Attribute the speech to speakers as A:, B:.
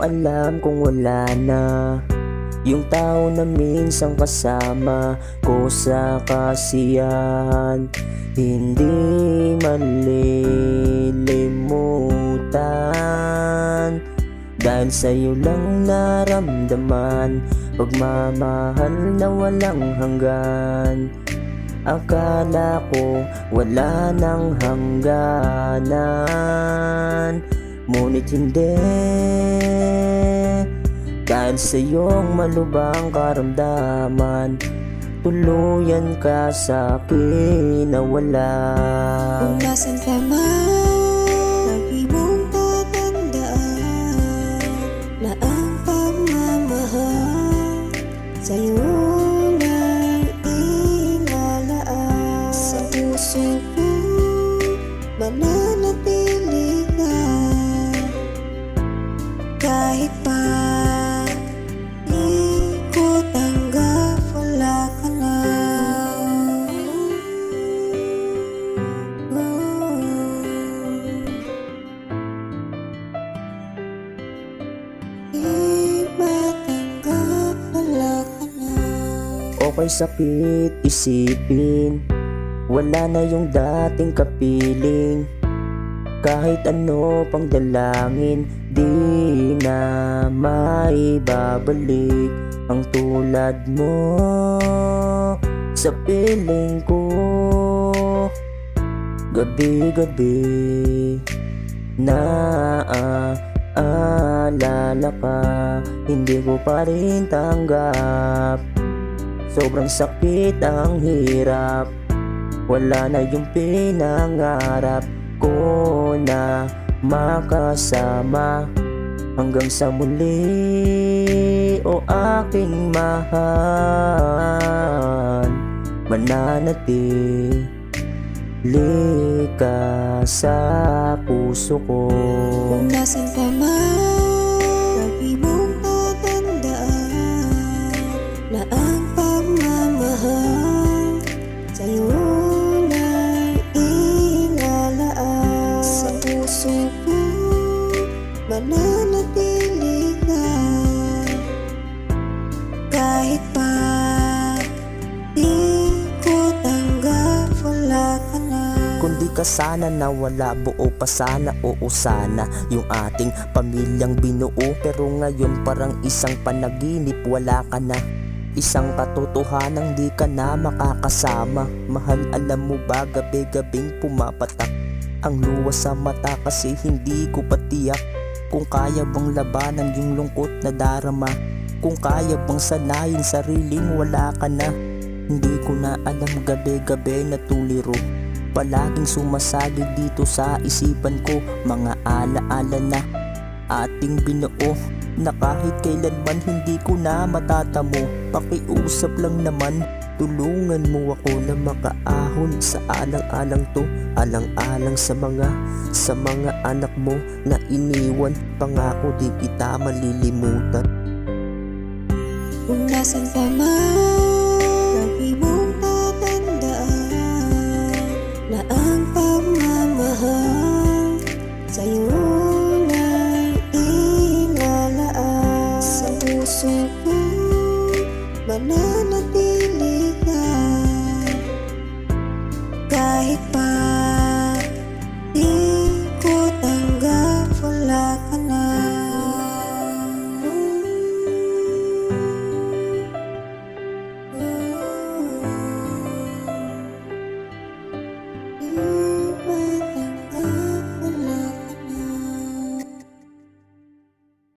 A: alam kung wala na yung tao na minsan kasama ko sa kasiyahan. Hindi malilimutan, dahil sa'yo lang naramdaman pagmamahal na walang hanggan. Akala ko wala nang hangganan, ngunit hindi. Dahil sa iyong malubhang karamdaman, tuluyan ka sa akin nawala.
B: Kung nasan ka man, lagi mong tatandaan na ang pagmamahal sa'yo lang ilalaan. Sa puso ko mananatili ka kahit pa di ko tanggap, wala ka na. Di matanggap, wala ka na.
A: Okay sakit isipin, wala na yung dating kapiling. Kahit ano pang dalangin, di na maibabalik ang tulad mo sa piling ko. Gabi-gabi naaalala ka, hindi ko pa rin tanggap. Sobrang sakit ang hirap, wala na yung pinangarap ko na makasama hanggang sa muli. O aking mahal, mananatili ka sa puso ko.
B: Kung nasan ka man, lagi mong tatandaan na ang pagmamahal sa'yo lang ilalaan. Sa puso ko mananatili ka kahit pa di ko tanggap, wala ka na.
A: Kundi ka sana nawala, buo pa sana, oo sana yung ating pamilyang binuo. Pero ngayon parang isang panaginip, wala ka na. Isang katotohanang di ka na makakasama. Mahal, alam mo ba, gabi-gabing pumapatak ang luha sa mata kasi hindi ko patiyak kung kaya bang labanan yung lungkot na darama. Kung kaya bang sanayin sariling wala ka na. Hindi ko na alam, gabi-gabi na tuliro palaging sumasagi dito sa isipan ko. Mga alaala na ating binuo na kahit kailanman hindi ko na matatamo. Pakiusap lang naman, tulungan mo ako na makaahon sa alang-alang to. Alang-alang sa mga anak mo na iniwan. Pangako di kita malilimutan.
B: Kung nasan ka man, lagi mong tatandaan na ang pagmamahal sa'yo lang ilalaan. Sa puso ko mananatili ka kahit pa